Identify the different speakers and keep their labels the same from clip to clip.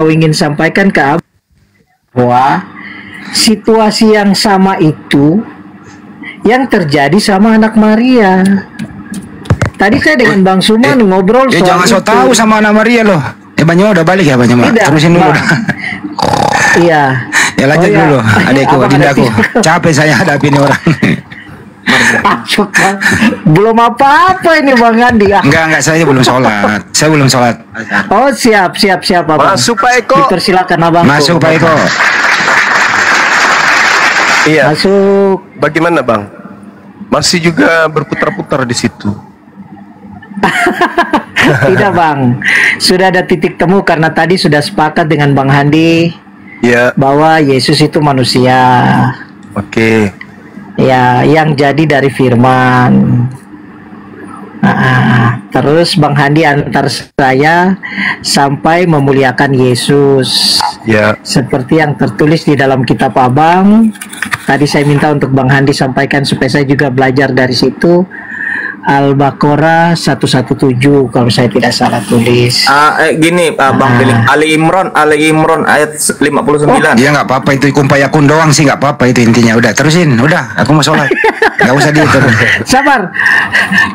Speaker 1: ingin sampaikan ke Abang bahwa situasi yang sama itu yang terjadi sama anak Maria. Tadi saya dengan Bang Suman ngobrol soal
Speaker 2: jangan so tahu sama anak Maria loh. Banyak udah balik ya Banyak. Terusin dulu.
Speaker 1: Iya.
Speaker 2: Ya lanjut dulu, adekku, dindaku. Capek saya hadapi ini orang.
Speaker 1: Belum apa-apa ini Bang Andi.
Speaker 2: Enggak, saya belum sholat. Saya belum sholat.
Speaker 1: Oh siap Abang.
Speaker 3: Masuk Pak Eko.
Speaker 1: Dipersilakan Abang.
Speaker 2: Masuk Pak Eko.
Speaker 3: Iya.
Speaker 1: Masuk.
Speaker 3: Bagaimana Bang? Masih juga berputar-putar di situ.
Speaker 1: Tidak Bang, sudah ada titik temu karena tadi sudah sepakat dengan Bang Handi
Speaker 3: ya,
Speaker 1: bahwa Yesus itu manusia.
Speaker 3: Oke.
Speaker 1: Ya, yang jadi dari firman. Terus Bang Handi antar saya sampai memuliakan Yesus.
Speaker 3: Ya.
Speaker 1: Seperti yang tertulis di dalam kitab Abang. Tadi saya minta untuk Bang Handi sampaikan supaya saya juga belajar dari situ. Al-Baqarah 117 kalau saya tidak salah tulis.
Speaker 4: Gini Bang Pilih, Ali Imran ayat 59.
Speaker 2: Ya nggak apa-apa, itu kumpayakun doang sih, nggak apa-apa itu intinya. Udah terusin, udah aku mau sholat. Nggak usah dihitung.
Speaker 1: Sabar,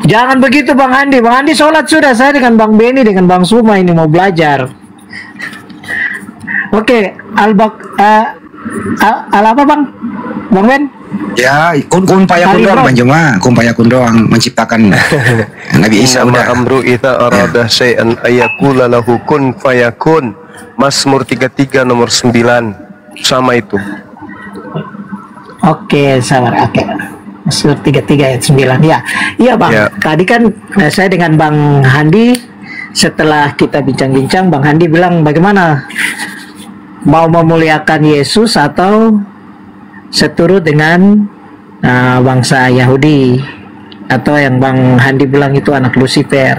Speaker 1: jangan begitu Bang Andi. Bang Andi sholat sudah, saya dengan Bang Beni dengan Bang Suma ini mau belajar. Oke, al apa Bang Ben?
Speaker 2: Ya, kun payakun doang Bang Juma, kun payakun doang menciptakan Nabi Isa. Udah
Speaker 3: Amru idza arada syai'an ayaqula lahu kun fayakun. Mazmur 33 nomor 9. Sama itu.
Speaker 1: Oke, sabar. Oke. Mazmur 33 ayat 9. Ya. Iya, Bang. Ya. Tadi kan saya dengan Bang Handi setelah kita bincang-bincang, Bang Handi bilang bagaimana? Mau memuliakan Yesus atau seturut dengan bangsa Yahudi, atau yang Bang Handi bilang itu anak Lucifer.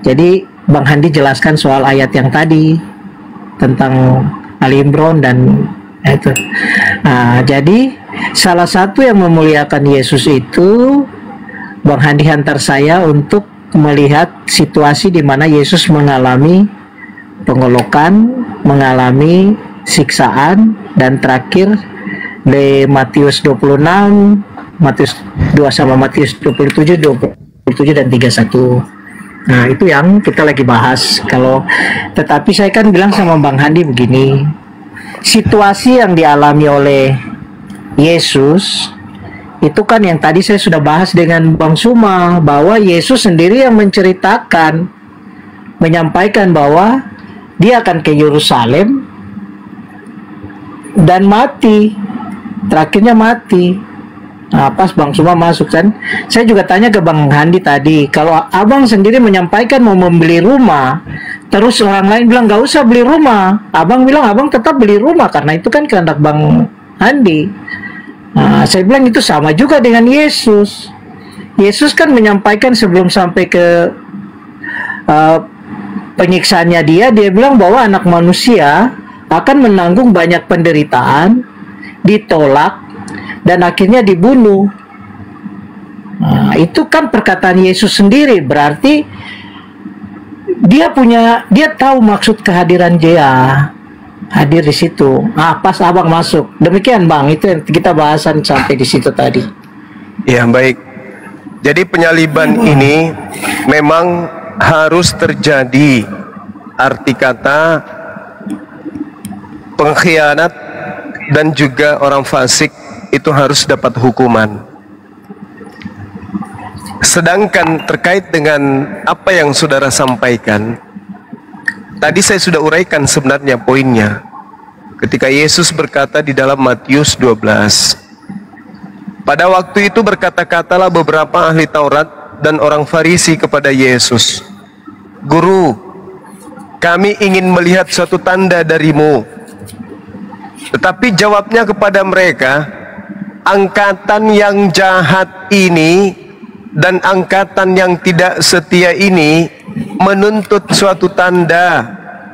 Speaker 1: Jadi Bang Handi jelaskan soal ayat yang tadi tentang Ali Imran dan itu. Jadi salah satu yang memuliakan Yesus itu Bang Handi hantar saya untuk melihat situasi di mana Yesus mengalami pengolokan, mengalami siksaan, dan terakhir di Matius 26, Matius 2 sama Matius 27 dan 31. Nah, itu yang kita lagi bahas. Tetapi saya kan bilang sama Bang Handi begini, situasi yang dialami oleh Yesus itu kan yang tadi saya sudah bahas dengan Bang Suma, bahwa Yesus sendiri yang menceritakan, menyampaikan bahwa dia akan ke Yerusalem dan mati. Terakhirnya mati. Pas Bang Suma masuk kan, saya juga tanya ke Bang Handi tadi, kalau Abang sendiri menyampaikan mau membeli rumah, terus orang lain bilang gak usah beli rumah, Abang bilang Abang tetap beli rumah karena itu kan kehendak Bang Handi. Saya bilang itu sama juga dengan Yesus. Yesus kan menyampaikan sebelum sampai ke penyiksaannya dia bilang bahwa anak manusia akan menanggung banyak penderitaan, ditolak, dan akhirnya dibunuh. Itu kan perkataan Yesus sendiri, berarti dia tahu maksud kehadiran dia hadir di situ. Pas Abang masuk, demikian Bang, itu yang kita bahasan sampai di situ tadi.
Speaker 3: Ya, baik. Jadi penyaliban ini memang harus terjadi. Arti kata pengkhianat dan juga orang fasik itu harus dapat hukuman. Sedangkan terkait dengan apa yang saudara sampaikan, tadi saya sudah uraikan sebenarnya poinnya. Ketika Yesus berkata di dalam Matius 12, pada waktu itu berkata-katalah beberapa ahli Taurat dan orang Farisi kepada Yesus, Guru, kami ingin melihat suatu tanda darimu. Tetapi jawabnya kepada mereka, angkatan yang jahat ini dan angkatan yang tidak setia ini menuntut suatu tanda,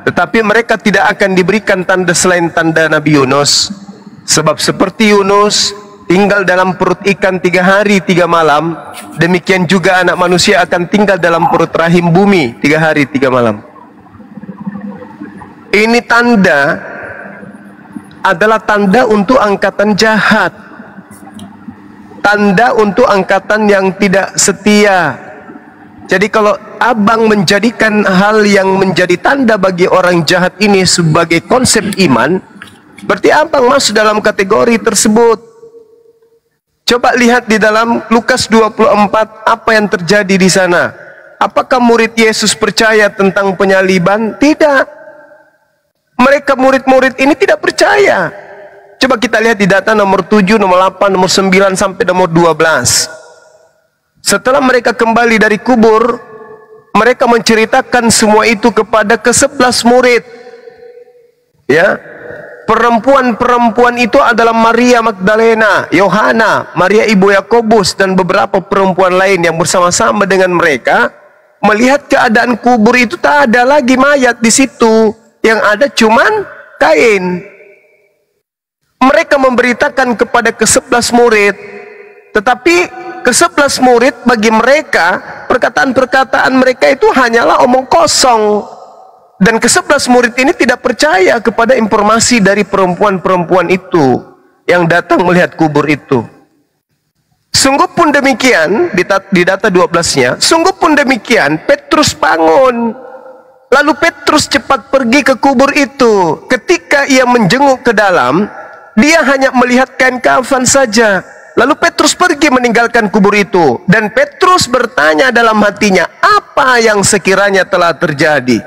Speaker 3: tetapi mereka tidak akan diberikan tanda selain tanda Nabi Yunus. Sebab seperti Yunus tinggal dalam perut ikan 3 hari 3 malam, demikian juga anak manusia akan tinggal dalam perut rahim bumi 3 hari 3 malam. Ini tanda adalah tanda untuk angkatan jahat, tanda untuk angkatan yang tidak setia. Jadi kalau abang menjadikan hal yang menjadi tanda bagi orang jahat ini sebagai konsep iman, berarti abang masuk dalam kategori tersebut. Coba lihat di dalam Lukas 24 apa yang terjadi di sana. Apakah murid Yesus percaya tentang penyaliban? Tidak. Mereka murid-murid ini tidak percaya. Coba kita lihat di data nomor 7, nomor 8, nomor 9 sampai nomor 12. Setelah mereka kembali dari kubur, mereka menceritakan semua itu kepada ke-11 murid. Ya. Perempuan-perempuan itu adalah Maria Magdalena, Yohana, Maria ibu Yakobus, dan beberapa perempuan lain yang bersama-sama dengan mereka melihat keadaan kubur itu tak ada lagi mayat di situ. Yang ada cuman kain. Mereka memberitakan kepada ke-11 murid, tetapi ke-11 murid bagi mereka perkataan-perkataan mereka itu hanyalah omong kosong. Dan ke-11 murid ini tidak percaya kepada informasi dari perempuan-perempuan itu yang datang melihat kubur itu. Sungguh pun demikian, di data 12-nya, sungguh pun demikian, Petrus bangun. Lalu Petrus cepat pergi ke kubur itu. Ketika ia menjenguk ke dalam, dia hanya melihat kain kafan saja. Lalu Petrus pergi meninggalkan kubur itu. Dan Petrus bertanya dalam hatinya, apa yang sekiranya telah terjadi?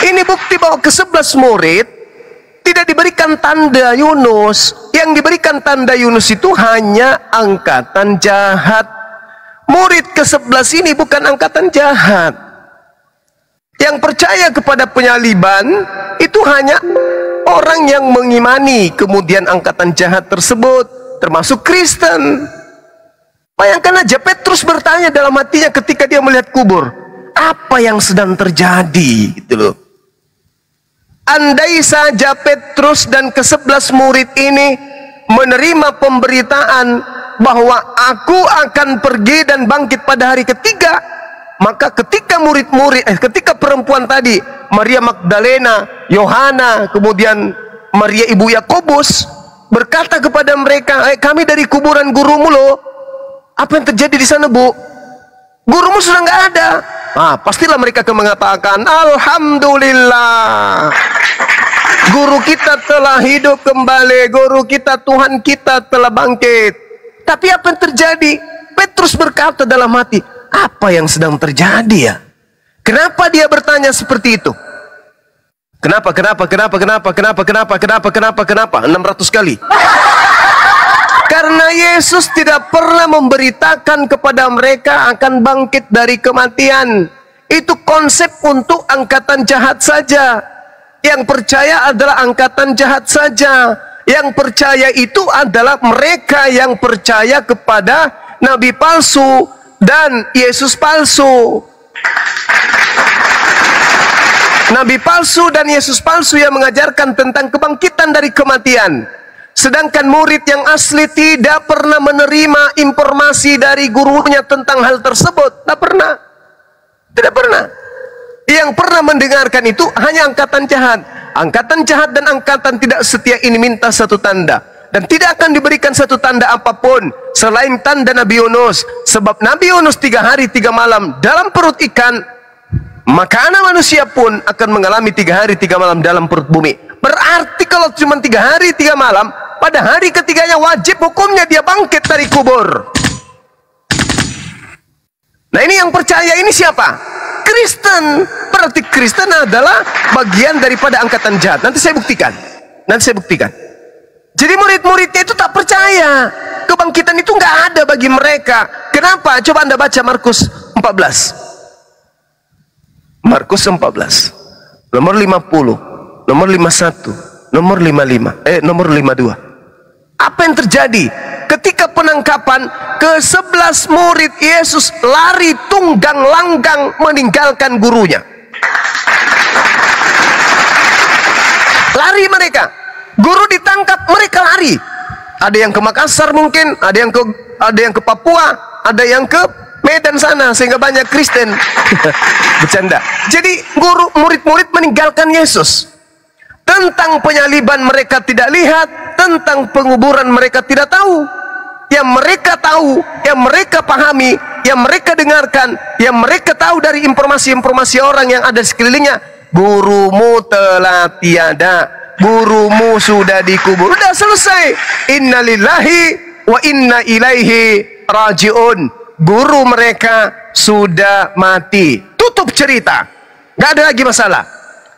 Speaker 3: Ini bukti bahwa ke-11 murid tidak diberikan tanda Yunus. Yang diberikan tanda Yunus itu hanya angkatan jahat. Murid ke-11 ini bukan angkatan jahat. Yang percaya kepada penyaliban itu hanya orang yang mengimani kemudian angkatan jahat tersebut, termasuk Kristen. Bayangkan aja, Petrus bertanya dalam hatinya ketika dia melihat kubur, apa yang sedang terjadi gitu loh. Andai saja Petrus dan ke-11 murid ini menerima pemberitaan bahwa aku akan pergi dan bangkit pada hari ketiga, maka ketika perempuan tadi, Maria Magdalena, Yohana, kemudian Maria ibu Yakobus berkata kepada mereka, kami dari kuburan gurumu loh. Apa yang terjadi di sana, Bu? Gurumu sudah nggak ada. Pastilah mereka akan mengatakan, alhamdulillah, guru kita telah hidup kembali, guru kita, Tuhan kita telah bangkit. Tapi apa yang terjadi? Petrus berkata dalam hati, apa yang sedang terjadi ya? Kenapa dia bertanya seperti itu? Kenapa? 600 kali. Karena Yesus tidak pernah memberitakan kepada mereka akan bangkit dari kematian. Itu konsep untuk angkatan jahat saja. Yang percaya adalah angkatan jahat saja. Yang percaya itu adalah mereka yang percaya kepada nabi palsu dan Yesus palsu. Nabi palsu dan Yesus palsu yang mengajarkan tentang kebangkitan dari kematian. Sedangkan murid yang asli tidak pernah menerima informasi dari gurunya tentang hal tersebut. Tidak pernah. Tidak pernah. Yang pernah mendengarkan itu hanya angkatan jahat. Angkatan jahat dan angkatan tidak setia ini minta satu tanda. Dan tidak akan diberikan satu tanda apapun selain tanda Nabi Yunus. Sebab Nabi Yunus 3 hari 3 malam dalam perut ikan, maka anak manusia pun akan mengalami 3 hari 3 malam dalam perut bumi. Berarti kalau cuma 3 hari 3 malam, pada hari ketiganya wajib hukumnya dia bangkit dari kubur. Nah, ini yang percaya ini siapa? Kristen. Berarti Kristen adalah bagian daripada angkatan jahat. Nanti saya buktikan. Jadi murid-muridnya itu tak percaya. Kebangkitan itu nggak ada bagi mereka. Kenapa? Coba Anda baca Markus 14. Markus 14. Nomor 50, nomor 51, nomor 55, nomor 52. Apa yang terjadi? Ketika penangkapan, ke-11 murid Yesus lari tunggang langgang meninggalkan gurunya. Lari mereka. Guru ditangkap, mereka lari. Ada yang ke Makassar mungkin, ada yang ke Papua, ada yang ke Medan sana sehingga banyak Kristen. Bercanda. Jadi murid-murid meninggalkan Yesus. Tentang penyaliban mereka tidak lihat, tentang penguburan mereka tidak tahu. Yang mereka tahu, yang mereka pahami, yang mereka dengarkan, yang mereka tahu dari informasi-informasi orang yang ada di sekelilingnya, gurumu telah tiada, gurumu sudah dikubur. Sudah selesai. Innalillahi wa inna ilaihi rajiun. Guru mereka sudah mati. Tutup cerita. Gak ada lagi masalah.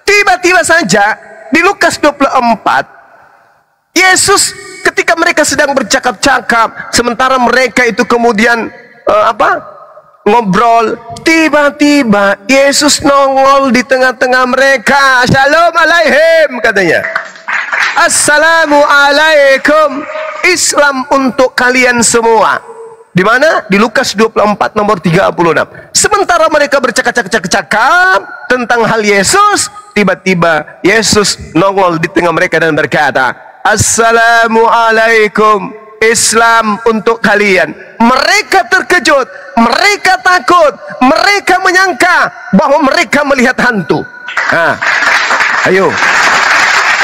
Speaker 3: Tiba-tiba saja di Lukas 24, Yesus ketika mereka sedang bercakap-cakap, sementara mereka itu kemudian ngobrol, tiba-tiba Yesus nongol di tengah-tengah mereka. Shalom alaihim, katanya. Assalamualaikum. Islam untuk kalian semua. Di mana? Di Lukas 24 nomor 36. Sementara mereka bercakap-cakap tentang hal Yesus, tiba-tiba Yesus nongol di tengah mereka dan berkata, Assalamualaikum. Islam untuk kalian. Mereka terkejut, mereka takut, mereka menyangka bahwa mereka melihat hantu. Ayo.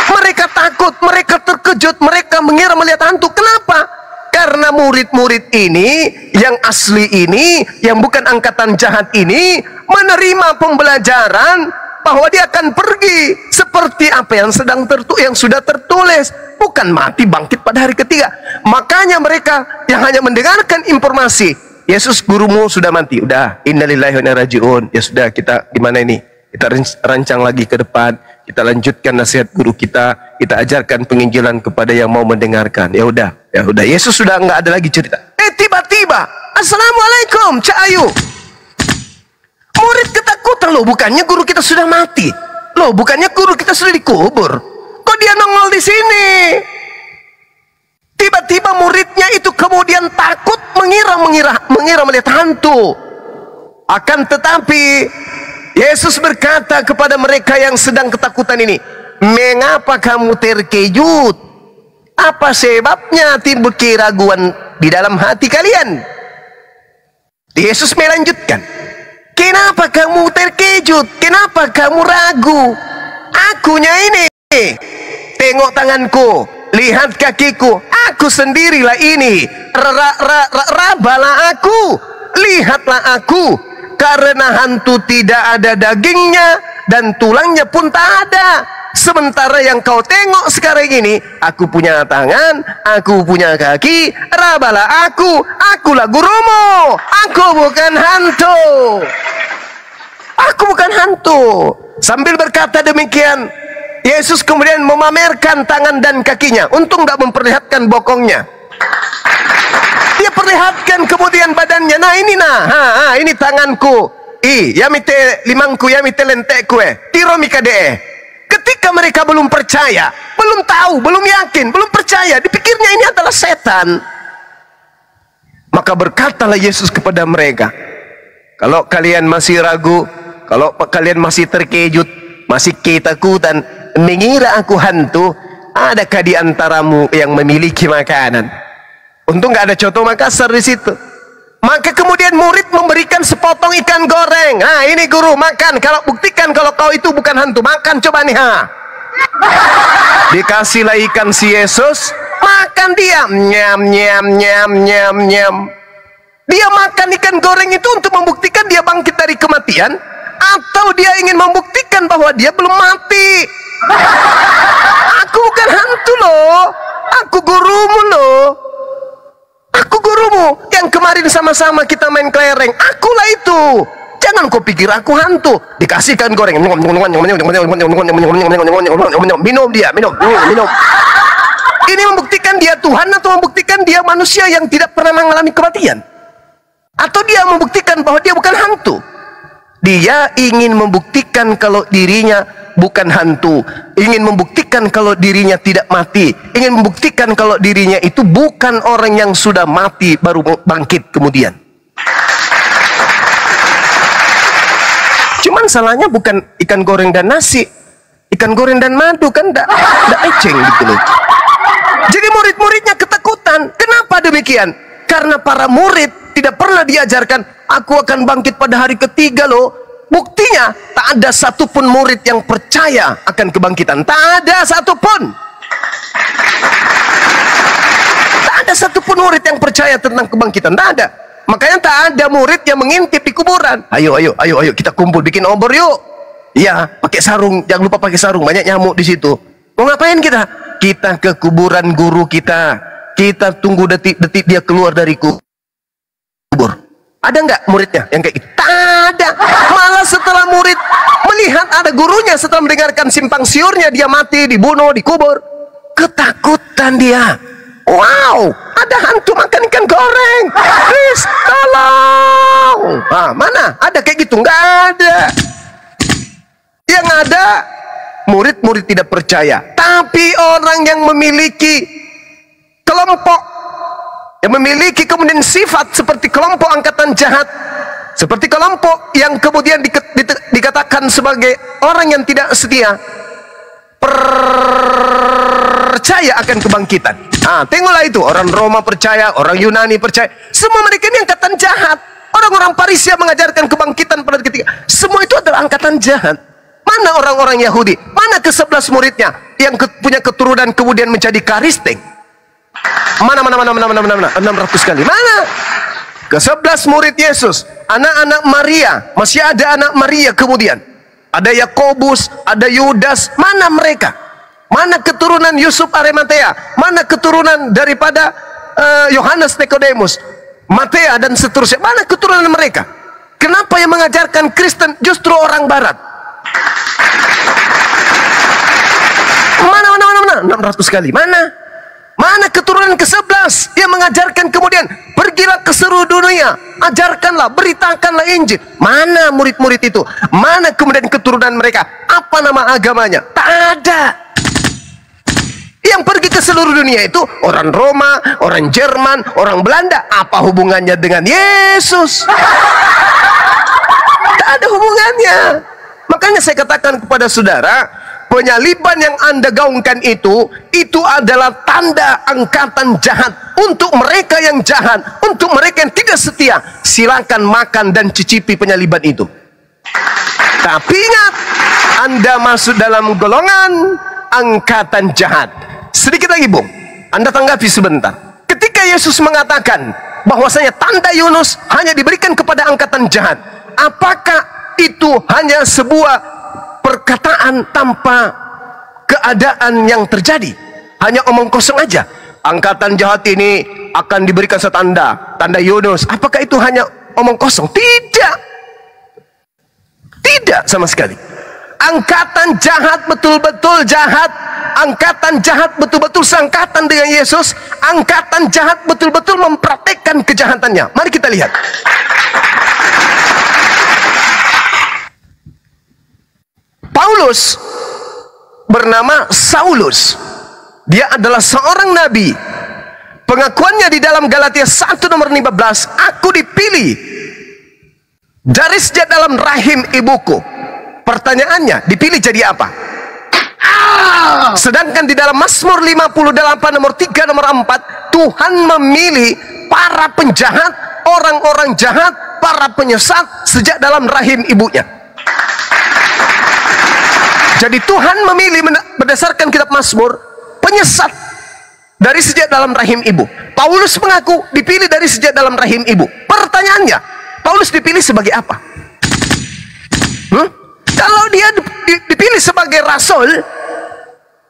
Speaker 3: Mereka takut, mereka terkejut, mereka mengira melihat hantu. Kenapa? Karena murid-murid ini, yang asli ini, yang bukan angkatan jahat ini, menerima pembelajaran bahwa dia akan pergi seperti apa yang sudah tertulis, bukan mati bangkit pada hari ketiga. Makanya mereka yang hanya mendengarkan informasi, Yesus gurumu sudah mati, udah, innalillahi wa inna ilaihi rajiun. Ya sudah, kita gimana ini? Kita rancang lagi ke depan, kita lanjutkan nasihat guru kita ajarkan penginjilan kepada yang mau mendengarkan. Ya udah, Yesus sudah nggak ada lagi cerita. Tiba-tiba, Assalamualaikum, Cak Ayu. Murid ketakutan, loh, bukannya guru kita sudah mati, loh, bukannya guru kita sudah dikubur, kok dia nongol di sini? Tiba-tiba muridnya itu kemudian takut, mengira melihat hantu. Akan tetapi Yesus berkata kepada mereka yang sedang ketakutan ini, mengapa kamu terkejut? Apa sebabnya timbul keraguan di dalam hati kalian? Yesus melanjutkan, kenapa kamu terkejut? Kenapa kamu ragu? Akunya ini. Tengok tanganku, lihat kakiku, aku sendirilah ini. Rabalah aku, lihatlah aku. Karena hantu tidak ada dagingnya dan tulangnya pun tak ada. Sementara yang kau tengok sekarang ini, aku punya tangan, aku punya kaki, rabalah aku, akulah gurumu. Aku bukan hantu. Aku bukan hantu. Sambil berkata demikian, Yesus kemudian memamerkan tangan dan kakinya. Untung tidak memperlihatkan bokongnya. Dia perlihatkan kemudian badannya. Nah ini ini tanganku. Yamite limangku, yamite lentekku. Tiro mikade. Ketika mereka belum percaya, belum tahu, belum yakin, belum percaya, dipikirnya ini adalah setan. Maka berkatalah Yesus kepada mereka, kalau kalian masih ragu, kalau kalian masih terkejut, masih ketakutan, mengira aku hantu, adakah di antaramu yang memiliki makanan? Untung nggak ada coto Makassar di situ. Maka kemudian murid memberikan sepotong ikan goreng. Ini guru, makan. Kalau buktikan kalau kau itu bukan hantu, makan coba nih. Dikasihlah ikan si Yesus, makan dia. Nyam nyam nyam nyam nyam. Dia makan ikan goreng itu untuk membuktikan dia bangkit dari kematian, atau dia ingin membuktikan bahwa dia belum mati. Aku bukan hantu loh, aku gurumu loh. Aku gurumu yang kemarin sama-sama kita main kelereng. Akulah itu. Jangan kau pikir aku hantu. Dikasihkan goreng. Minum dia, minum. Ini membuktikan dia Tuhan atau membuktikan dia manusia yang tidak pernah mengalami kematian? Atau dia membuktikan bahwa dia bukan hantu? Dia ingin membuktikan kalau dirinya bukan hantu, ingin membuktikan kalau dirinya tidak mati, ingin membuktikan kalau dirinya itu bukan orang yang sudah mati baru bangkit kemudian. Cuman salahnya bukan ikan goreng dan nasi, ikan goreng dan madu kan tidak eceng gitu loh. Jadi murid-muridnya ketakutan. Kenapa demikian? Karena para murid tidak pernah diajarkan aku akan bangkit pada hari ketiga loh. Buktinya, tak ada satupun murid yang percaya akan kebangkitan. Tak ada satupun. Tak ada satupun murid yang percaya tentang kebangkitan. Tak ada. Makanya tak ada murid yang mengintip di kuburan. Ayo kita kumpul bikin obor yuk. Iya, pakai sarung. Jangan lupa pakai sarung. Banyak nyamuk di situ. Mau ngapain kita? Kita ke kuburan guru kita. Kita tunggu detik-detik dia keluar dari kubur. Ada nggak muridnya yang kayak gitu? Tak ada. Malah setelah murid melihat ada gurunya, setelah mendengarkan simpang siurnya, dia mati, dibunuh, dikubur. Ketakutan dia. Wow, ada hantu makan ikan goreng. Please, tolong. Ah, mana? Ada kayak gitu? Nggak ada. Yang ada, murid-murid tidak percaya. Tapi orang yang memiliki kelompok, yang memiliki kemudian sifat seperti kelompok angkatan jahat, seperti kelompok yang kemudian dikatakan sebagai orang yang tidak setia, percaya akan kebangkitan. Tengoklah itu, orang Roma percaya, orang Yunani percaya, semua mereka ini angkatan jahat. Orang-orang Parisia mengajarkan kebangkitan pada ketika, semua itu adalah angkatan jahat. Mana orang-orang Yahudi? Mana ke-11 muridnya yang punya keturunan kemudian menjadi karistik? Mana 600 kali. Mana? Ke-11 murid Yesus, anak-anak Maria, masih ada anak Maria kemudian. Ada Yakobus, ada Yudas, mana mereka? Mana keturunan Yusuf Arimatea? Mana keturunan daripada Yohanes Nikodemus, Matea dan seterusnya? Mana keturunan mereka? Kenapa yang mengajarkan Kristen justru orang barat? Mana 600 kali. Mana? Mana keturunan ke-11 yang mengajarkan kemudian pergilah ke seluruh dunia, ajarkanlah, beritakanlah Injil? Mana murid-murid itu? Mana kemudian keturunan mereka? Apa nama agamanya? Tak ada. Yang pergi ke seluruh dunia itu orang Roma, orang Jerman, orang Belanda. Apa hubungannya dengan Yesus? Tak ada hubungannya. Makanya saya katakan kepada saudara, penyaliban yang Anda gaungkan itu adalah tanda angkatan jahat. Untuk mereka yang jahat, untuk mereka yang tidak setia, silakan makan dan cicipi penyaliban itu. Tapi ingat, Anda masuk dalam golongan angkatan jahat. Sedikit lagi, Bung, Anda tanggapi sebentar. Ketika Yesus mengatakan bahwasanya tanda Yunus hanya diberikan kepada angkatan jahat, apakah itu hanya sebuah perkataan tanpa keadaan yang terjadi? Hanya omong kosong aja. Angkatan jahat ini akan diberikan tanda Yunus. Apakah itu hanya omong kosong? Tidak. Tidak sama sekali. Angkatan jahat betul-betul jahat. Angkatan jahat betul-betul seangkatan dengan Yesus. Angkatan jahat betul-betul mempraktekkan kejahatannya. Mari kita lihat. Paulus bernama Saulus. Dia adalah seorang nabi. Pengakuannya di dalam Galatia 1 nomor 15, aku dipilih dari sejak dalam rahim ibuku. Pertanyaannya, dipilih jadi apa? Sedangkan di dalam Mazmur 58 nomor 3 nomor 4, Tuhan memilih para penjahat, orang-orang jahat, para penyesat sejak dalam rahim ibunya. Jadi Tuhan memilih berdasarkan kitab Mazmur penyesat dari sejak dalam rahim ibu. Paulus mengaku dipilih dari sejak dalam rahim ibu. Pertanyaannya, Paulus dipilih sebagai apa? Kalau dia dipilih sebagai rasul,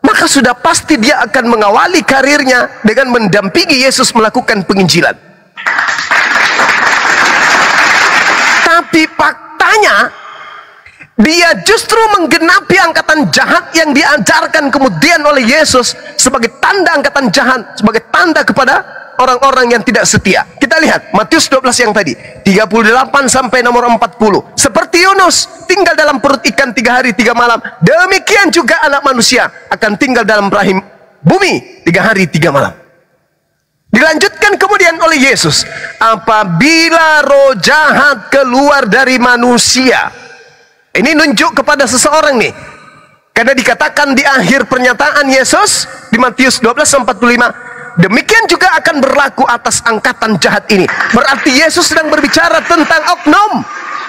Speaker 3: maka sudah pasti dia akan mengawali karirnya dengan mendampingi Yesus melakukan penginjilan. Tapi faktanya, dia justru menggenapi angkatan jahat yang diajarkan kemudian oleh Yesus sebagai tanda angkatan jahat, sebagai tanda kepada orang-orang yang tidak setia. Kita lihat Matius 12 yang tadi 38 sampai nomor 40. Seperti Yunus tinggal dalam perut ikan 3 hari 3 malam, demikian juga anak manusia akan tinggal dalam rahim bumi 3 hari 3 malam. Dilanjutkan kemudian oleh Yesus, apabila roh jahat keluar dari manusia. Ini nunjuk kepada seseorang nih. Karena dikatakan di akhir pernyataan Yesus di Matius 12:45, demikian juga akan berlaku atas angkatan jahat ini. Berarti Yesus sedang berbicara tentang oknum,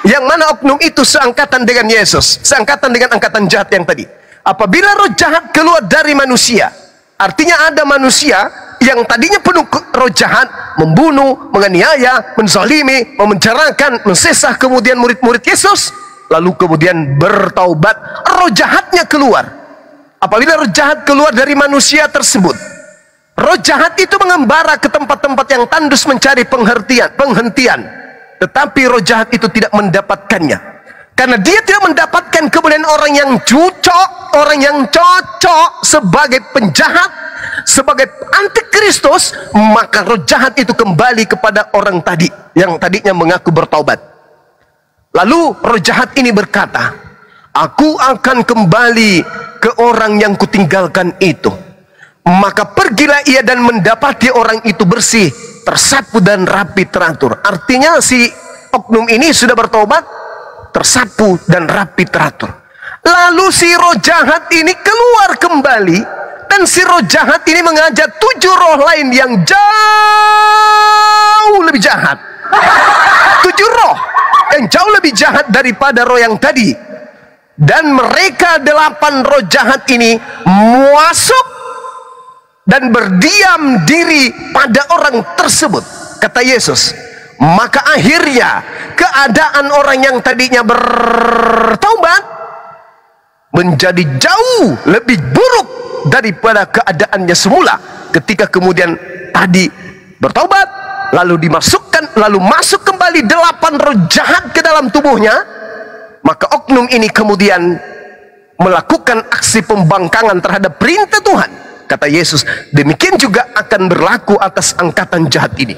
Speaker 3: yang mana oknum itu seangkatan dengan Yesus, seangkatan dengan angkatan jahat yang tadi. Apabila roh jahat keluar dari manusia, artinya ada manusia yang tadinya penuh roh jahat, membunuh, menganiaya, menzalimi, memenjarakan, mensesah kemudian murid-murid Yesus, lalu kemudian bertaubat, roh jahatnya keluar. Apabila roh jahat keluar dari manusia tersebut, roh jahat itu mengembara ke tempat-tempat yang tandus mencari penghentian. Tetapi roh jahat itu tidak mendapatkannya. Karena dia tidak mendapatkan kemudian orang yang cocok sebagai penjahat, sebagai antikristus, maka roh jahat itu kembali kepada orang tadi yang tadinya mengaku bertaubat. Lalu roh jahat ini berkata, aku akan kembali ke orang yang kutinggalkan itu. Maka pergilah ia dan mendapati orang itu bersih, tersapu dan rapi teratur. Artinya si oknum ini sudah bertobat, tersapu dan rapi teratur. Lalu si roh jahat ini keluar kembali, dan si roh jahat ini mengajak 7 roh lain yang jauh lebih jahat. 7 roh yang jauh lebih jahat daripada roh yang tadi. Dan mereka 8 roh jahat ini masuk dan berdiam diri pada orang tersebut. Kata Yesus, maka akhirnya keadaan orang yang tadinya bertaubat menjadi jauh lebih buruk daripada keadaannya semula. Ketika kemudian tadi bertaubat, lalu dimasukkan, lalu masuk kembali 8 roh jahat ke dalam tubuhnya, maka oknum ini kemudian melakukan aksi pembangkangan terhadap perintah Tuhan. Kata Yesus, demikian juga akan berlaku atas angkatan jahat ini.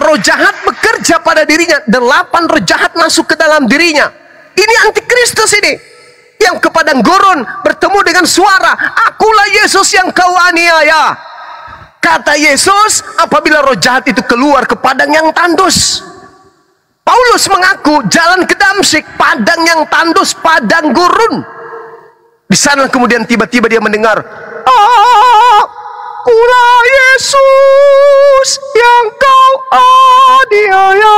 Speaker 3: Roh jahat bekerja pada dirinya, 8 roh jahat masuk ke dalam dirinya. Ini antikristus ini, yang ke padang gurun bertemu dengan suara, akulah Yesus yang kau aniaya. Kata Yesus, apabila roh jahat itu keluar ke padang yang tandus. Paulus mengaku jalan ke Damsyik, padang yang tandus, padang gurun. Di sana kemudian tiba-tiba dia mendengar, akulah Yesus yang kau aniaya.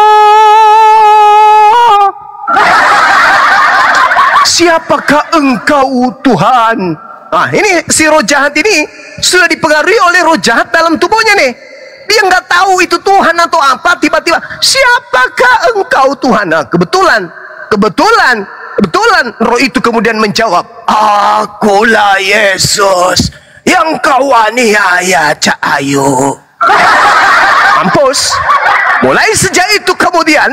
Speaker 3: Siapakah engkau Tuhan? Nah, ini si roh jahat ini sudah dipengaruhi oleh roh jahat dalam tubuhnya nih. Dia nggak tahu itu Tuhan atau apa. Tiba-tiba, siapakah engkau Tuhan? Nah, kebetulan roh itu kemudian menjawab, akulah Yesus yang kau aniaya, Cak Ayu. Mampus. Mulai sejak itu kemudian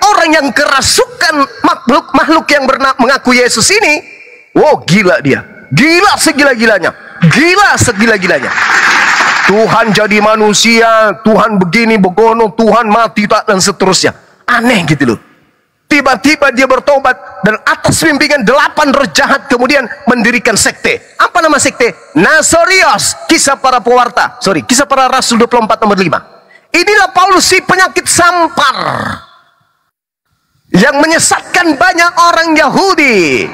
Speaker 3: orang yang kerasukan makhluk yang mengaku Yesus ini, wow, gila dia, gila segila-gilanya, gila segila-gilanya. Tuhan jadi manusia, Tuhan begini begono, Tuhan mati tak, dan seterusnya. Aneh gitu loh. Tiba-tiba dia bertobat, dan atas bimbingan 8 roh jahat kemudian mendirikan sekte. Apa nama sekte? Nasorios. Kisah para pewarta, Kisah para Rasul 24 nomor 5. Inilah Paulus, si penyakit sampar yang menyesatkan banyak orang Yahudi.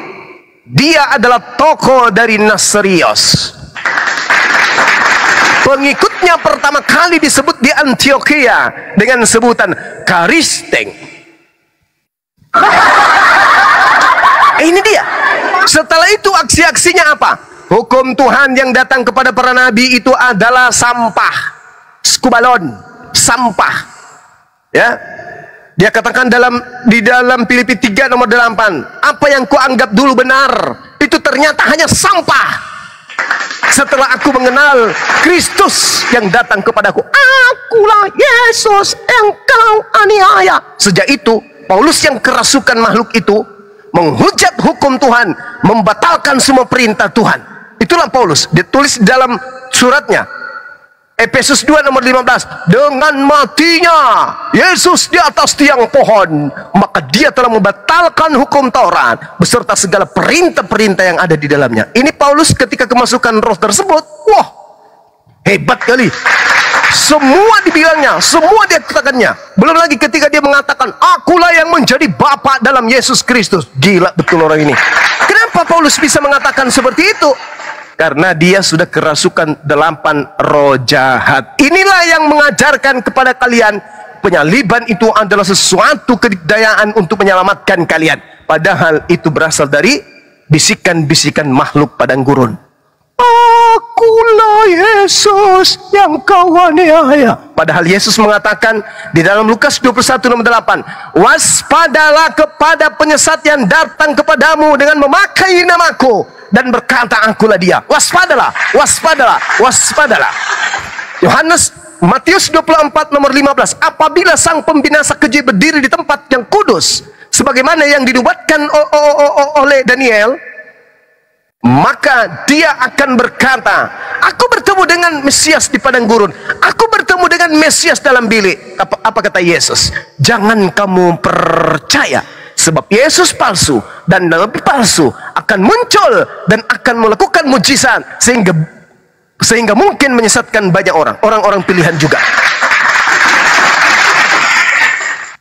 Speaker 3: Dia adalah tokoh dari Nasorios. Pengikutnya pertama kali disebut di Antioquia dengan sebutan Karisteng. Ini dia. Setelah itu aksi-aksinya apa? Hukum Tuhan yang datang kepada para nabi itu adalah sampah, skubalon, sampah. Ya, dia katakan di dalam Filipi 3 nomor 8, apa yang kau anggap dulu benar itu ternyata hanya sampah. Setelah aku mengenal Kristus yang datang kepadaku, akulah Yesus yang kau aniaya. Sejak itu Paulus yang kerasukan makhluk itu menghujat hukum Tuhan, membatalkan semua perintah Tuhan. Itulah Paulus. Dia tulis dalam suratnya Efesus 2 nomor 15, dengan matinya Yesus di atas tiang pohon, maka dia telah membatalkan hukum Taurat beserta segala perintah-perintah yang ada di dalamnya. Ini Paulus ketika kemasukan roh tersebut, wah, hebat kali. Semua dibilangnya, semua dia katakannya. Belum lagi ketika dia mengatakan, akulah yang menjadi Bapa dalam Yesus Kristus. Gila betul orang ini. Kenapa Paulus bisa mengatakan seperti itu? karena dia sudah kerasukan 8 roh jahat. Inilah yang mengajarkan kepada kalian penyaliban itu adalah sesuatu kedikdayaan untuk menyelamatkan kalian. Padahal itu berasal dari bisikan-bisikan makhluk padang gurun. Akulah Yesus yang kau aniaya. Padahal Yesus mengatakan di dalam Lukas 21:8, waspadalah kepada penyesat yang datang kepadamu dengan memakai namaku dan berkata akulah dia. Waspadalah, waspadalah, waspadalah. Matius 24:15, apabila sang pembinasa keji berdiri di tempat yang kudus sebagaimana yang dinubuatkan oleh Daniel, maka dia akan berkata, aku bertemu dengan Mesias di padang gurun, aku bertemu dengan Mesias dalam bilik. Apa kata Yesus? Jangan kamu percaya, sebab Yesus palsu dan nabi palsu akan muncul dan akan melakukan mujizat sehingga mungkin menyesatkan banyak orang pilihan juga.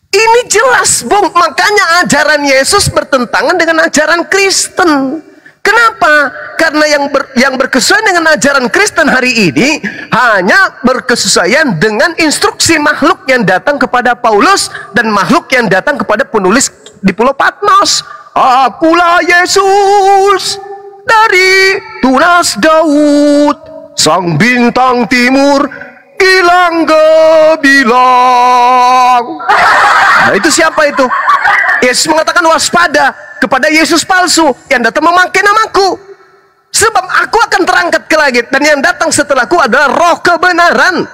Speaker 3: Ini jelas, Bung. Makanya ajaran Yesus bertentangan dengan ajaran Kristen. Kenapa? Karena yang berkesesuaian dengan ajaran Kristen hari ini hanya berkesesuaian dengan instruksi makhluk yang datang kepada Paulus dan makhluk yang datang kepada penulis di Pulau Patmos. Akulah Yesus dari tunas Daud, sang bintang timur hilang gebilang. Nah, itu siapa itu? Yesus mengatakan waspada kepada Yesus palsu yang datang memakai namaku, sebab aku akan terangkat ke langit dan yang datang setelahku adalah roh kebenaran.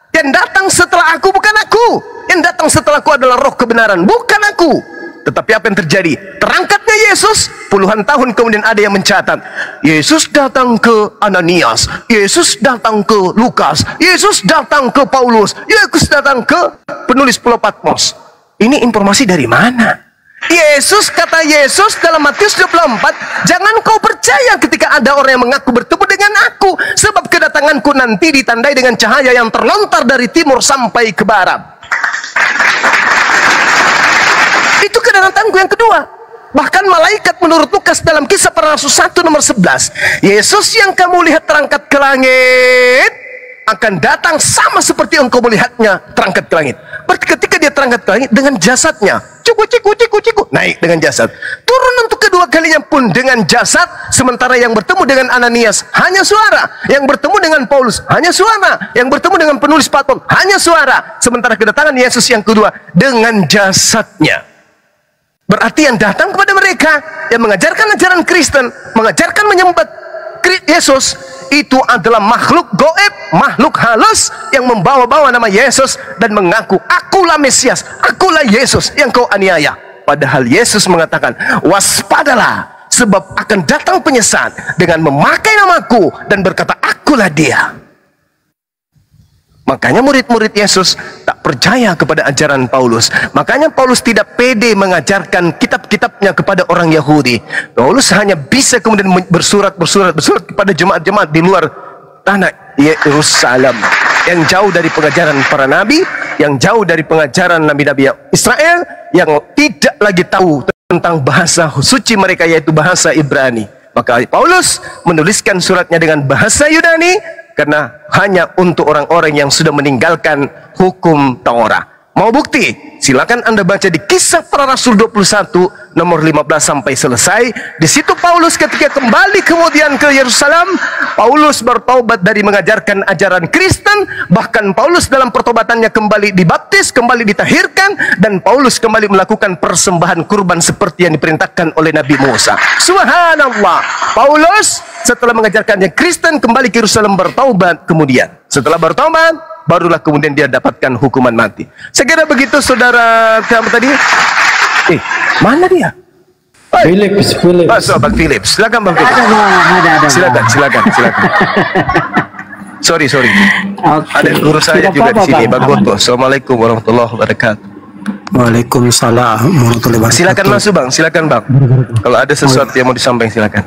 Speaker 3: Yang datang setelah aku bukan aku, yang datang setelahku adalah roh kebenaran, bukan aku. Tetapi apa yang terjadi? Terangkatnya Yesus, puluhan tahun kemudian ada yang mencatat, Yesus datang ke Ananias, Yesus datang ke Lukas, Yesus datang ke Paulus, Yesus datang ke penulis Pulau Patmos. Ini informasi dari mana? Yesus, kata Yesus dalam Matius 24, jangan kau percaya ketika ada orang yang mengaku bertemu dengan aku, sebab kedatanganku nanti ditandai dengan cahaya yang terlontar dari timur sampai ke barat. Itu kedatanganku yang kedua. Bahkan malaikat menurut Lukas dalam Kisah Para Rasul 1:11, Yesus yang kamu lihat terangkat ke langit akan datang sama seperti engkau melihatnya terangkat ke langit. Berarti ketika dia terangkat ke langit dengan jasadnya, ciku, naik dengan jasad, turun untuk kedua kalinya pun dengan jasad. Sementara yang bertemu dengan Ananias hanya suara, yang bertemu dengan Paulus hanya suara, yang bertemu dengan penulis Patmos hanya suara. Sementara kedatangan Yesus yang kedua dengan jasadnya. Berarti yang datang kepada mereka yang mengajarkan ajaran Kristen, mengajarkan menyembah Yesus, itu adalah makhluk goib, makhluk halus yang membawa-bawa nama Yesus dan mengaku, akulah Mesias, akulah Yesus yang kau aniaya. Padahal Yesus mengatakan, waspadalah, sebab akan datang penyesat dengan memakai namaku dan berkata, akulah dia. Makanya murid-murid Yesus tak percaya kepada ajaran Paulus. Makanya Paulus tidak pede mengajarkan kitab-kitabnya kepada orang Yahudi. Paulus hanya bisa kemudian bersurat kepada jemaat-jemaat di luar tanah Yerusalem, yang jauh dari pengajaran para nabi, yang jauh dari pengajaran nabi-nabi Israel, yang tidak lagi tahu tentang bahasa suci mereka, yaitu bahasa Ibrani. Maka Paulus menuliskan suratnya dengan bahasa Yunani, karena hanya untuk orang-orang yang sudah meninggalkan hukum Taurat. Mau bukti? Silakan Anda baca di Kisah Para Rasul 21 nomor 15 sampai selesai. Di situ Paulus ketika kembali kemudian ke Yerusalem, Paulus bertaubat dari mengajarkan ajaran Kristen. Bahkan Paulus dalam pertobatannya kembali dibaptis, kembali ditahirkan, dan Paulus kembali melakukan persembahan kurban seperti yang diperintahkan oleh Nabi Musa. Subhanallah. Paulus setelah mengajarkannya Kristen kembali ke Yerusalem bertaubat kemudian. Setelah bertaubat, barulah kemudian dia dapatkan hukuman mati. Segera begitu, saudara siapa tadi? Mana dia?
Speaker 5: Philips.
Speaker 3: Bang Philips. Silakan Bang Philips.
Speaker 1: Ada.
Speaker 3: Silakan. Sorry.
Speaker 1: Okay.
Speaker 3: Ada guru saya juga di sini, Bang Goto. Assalamualaikum warahmatullahi wabarakatuh.
Speaker 5: Waalaikumsalam warahmatullahi wabarakatuh.
Speaker 3: Silakan masuk Bang, silakan Bang. Kalau ada sesuatu yang mau disampaikan silakan.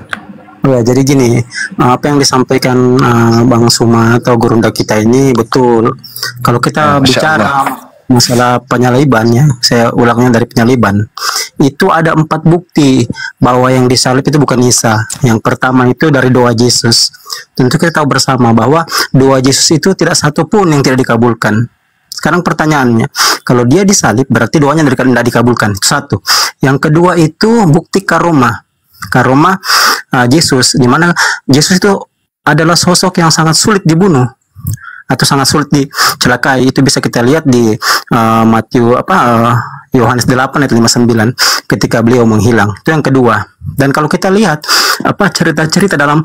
Speaker 5: Ya, jadi gini, apa yang disampaikan Bang Suma atau gurunda kita ini betul. Kalau kita bicara masalah penyaliban, ya, saya ulangnya dari penyaliban, itu ada 4 bukti bahwa yang disalib itu bukan Isa. Yang pertama itu dari doa Yesus. Tentu kita tahu bersama bahwa doa Yesus itu tidak satu pun yang tidak dikabulkan. Sekarang pertanyaannya, kalau dia disalib berarti doanya tidak dikabulkan. Itu satu. Yang kedua itu bukti karoma. Karoma Yesus, di mana Yesus itu adalah sosok yang sangat sulit dibunuh atau sangat sulit dicelakai. Itu bisa kita lihat di Yohanes 8 ayat 59 ketika beliau menghilang. Itu yang kedua. Dan kalau kita lihat cerita-cerita dalam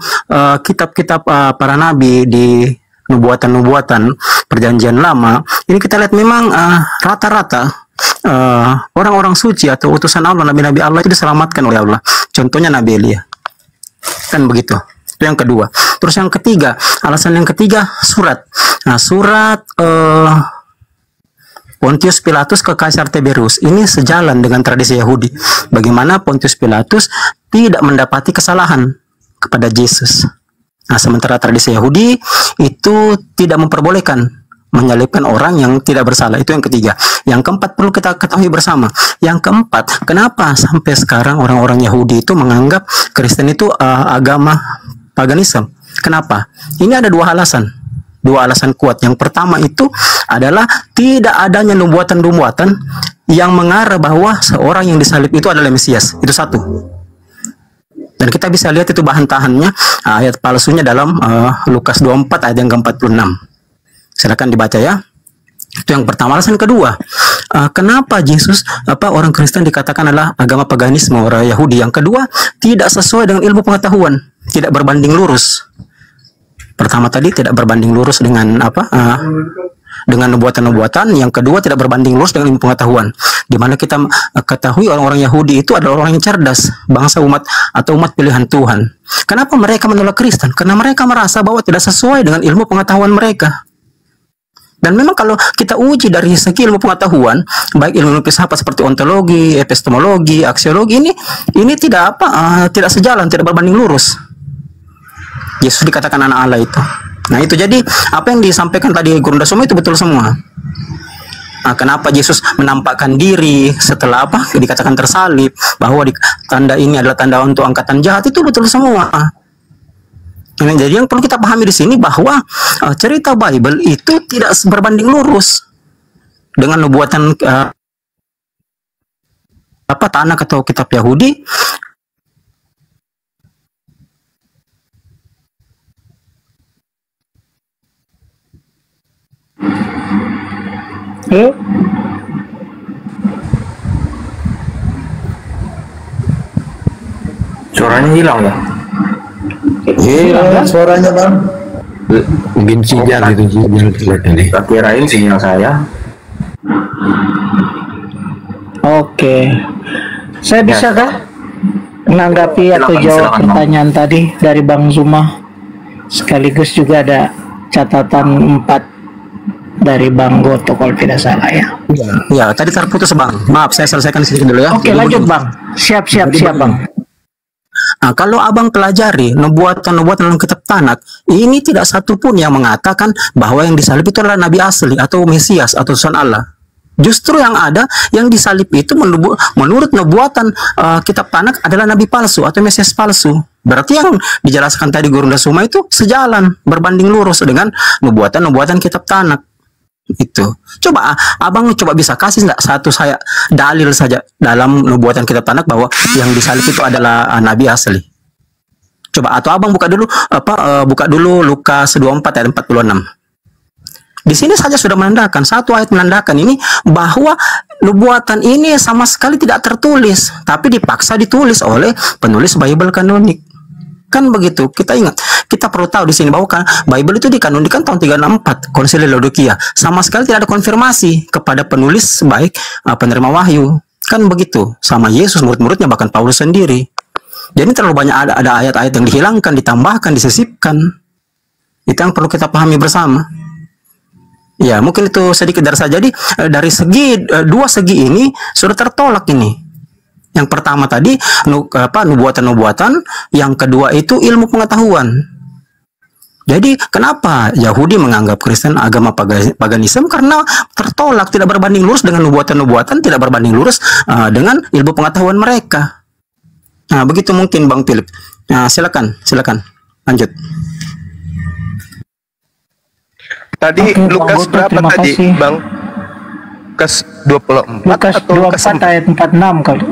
Speaker 5: kitab-kitab para nabi di nubuatan-nubuatan perjanjian lama, ini kita lihat memang rata-rata orang-orang suci atau utusan Allah, nabi-nabi Allah itu diselamatkan oleh Allah. Contohnya Nabi Elia. Kan begitu. Itu yang kedua. Terus yang ketiga, alasan yang ketiga, surat. Nah, surat Pontius Pilatus ke Kaisar Tiberius ini sejalan dengan tradisi Yahudi. Bagaimana Pontius Pilatus tidak mendapati kesalahan kepada Yesus. Nah, sementara tradisi Yahudi itu tidak memperbolehkan menyalibkan orang yang tidak bersalah. Itu yang ketiga. Yang keempat perlu kita ketahui bersama. Yang keempat, kenapa sampai sekarang orang-orang Yahudi itu menganggap Kristen itu agama paganisme? Kenapa? Ini ada dua alasan. Dua alasan kuat. Yang pertama itu adalah tidak adanya nubuatan-nubuatan yang mengarah bahwa seorang yang disalib itu adalah Mesias. Itu satu. Dan kita bisa lihat itu bahan tahannya, ayat palsunya dalam Lukas 24 ayat yang ke-46. Silakan dibaca ya. Itu yang pertama. Alasan kedua, kenapa Yesus orang Kristen dikatakan adalah agama paganisme orang Yahudi? Yang kedua, tidak sesuai dengan ilmu pengetahuan, tidak berbanding lurus. Pertama tadi tidak berbanding lurus dengan dengan nubuatan-nubuatan. Yang kedua tidak berbanding lurus dengan ilmu pengetahuan. Di mana kita ketahui orang-orang Yahudi itu adalah orang yang cerdas, bangsa umat atau umat pilihan Tuhan. Kenapa mereka menolak Kristen? Karena mereka merasa bahwa tidak sesuai dengan ilmu pengetahuan mereka. Dan memang kalau kita uji dari segi ilmu pengetahuan, baik ilmu filsafat seperti ontologi, epistemologi, aksiologi, ini tidak tidak sejalan, tidak berbanding lurus. Yesus dikatakan anak Allah itu. Nah, itu jadi apa yang disampaikan tadi Guru Dasoma itu betul semua. Nah, kenapa Yesus menampakkan diri setelah dikatakan tersalib, bahwa tanda ini adalah tanda untuk angkatan jahat, itu betul semua. Nah, jadi yang perlu kita pahami di sini bahwa cerita Bible itu tidak berbanding lurus dengan nubuatan Tanakh atau kitab Yahudi.
Speaker 4: Suaranya hilang ya?
Speaker 2: Hilang suaranya bang.
Speaker 6: Mungkin sinyal itu sinyal jelek ini.
Speaker 4: Tak kirain sinyal saya.
Speaker 1: Oke, saya bisa kah menanggapi atau jawab pertanyaan tadi dari Bang Zuma? Sekaligus juga ada catatan 4 dari Bang Goto kalau tidak salah ya.
Speaker 5: Ya, tadi terputus Bang. Maaf, saya selesaikan sedikit dulu ya.
Speaker 1: Oke, lanjut Bang. Siap Bang.
Speaker 5: Nah, kalau abang pelajari nubuatan-nubuatan dalam kitab Tanakh, ini tidak satu pun yang mengatakan bahwa yang disalib itu adalah Nabi asli atau Mesias atau Son Allah. Justru yang ada, yang disalib itu menurut nubuatan kitab Tanakh adalah Nabi palsu atau Mesias palsu. Berarti yang dijelaskan tadi Guru Dasoma itu sejalan, berbanding lurus dengan nubuatan-nubuatan kitab Tanakh. Itu. Coba abang bisa kasih nggak satu saya dalil saja dalam nubuatan kitab Tanakh bahwa yang disalib itu adalah nabi asli. Coba, atau abang buka dulu Lukas 24 ayat 46. Di sini saja sudah menandakan, satu ayat menandakan ini bahwa nubuatan ini sama sekali tidak tertulis, tapi dipaksa ditulis oleh penulis Bible kanonik. Kan begitu. Kita ingat, kita perlu tahu di sini bahwa Bible itu dikanonikan tahun 364 Konsili Laodikia. Sama sekali tidak ada konfirmasi kepada penulis baik penerima wahyu. Kan begitu. Sama Yesus, murid-muridnya, bahkan Paulus sendiri. Jadi terlalu banyak ada ayat-ayat yang dihilangkan, ditambahkan, disisipkan. Itu yang perlu kita pahami bersama. Ya, mungkin itu sedikit dari saya. Jadi dari segi dua segi ini sudah tertolak ini. Yang pertama tadi nubuatan-nubuatan, yang kedua itu ilmu pengetahuan. Jadi kenapa Yahudi menganggap Kristen agama paganisme? Karena tertolak, tidak berbanding lurus dengan nubuatan-nubuatan, tidak berbanding lurus dengan ilmu pengetahuan mereka. Nah, begitu mungkin Bang Philip. Nah, silakan lanjut.
Speaker 3: Tadi
Speaker 1: Oke,
Speaker 3: Lukas
Speaker 1: Bang Goto,
Speaker 3: berapa
Speaker 1: terima
Speaker 3: tadi,
Speaker 1: kasih.
Speaker 3: Bang? Lukas 24
Speaker 1: Lukas
Speaker 3: atau Lukas
Speaker 1: 24 ayat 46 kali.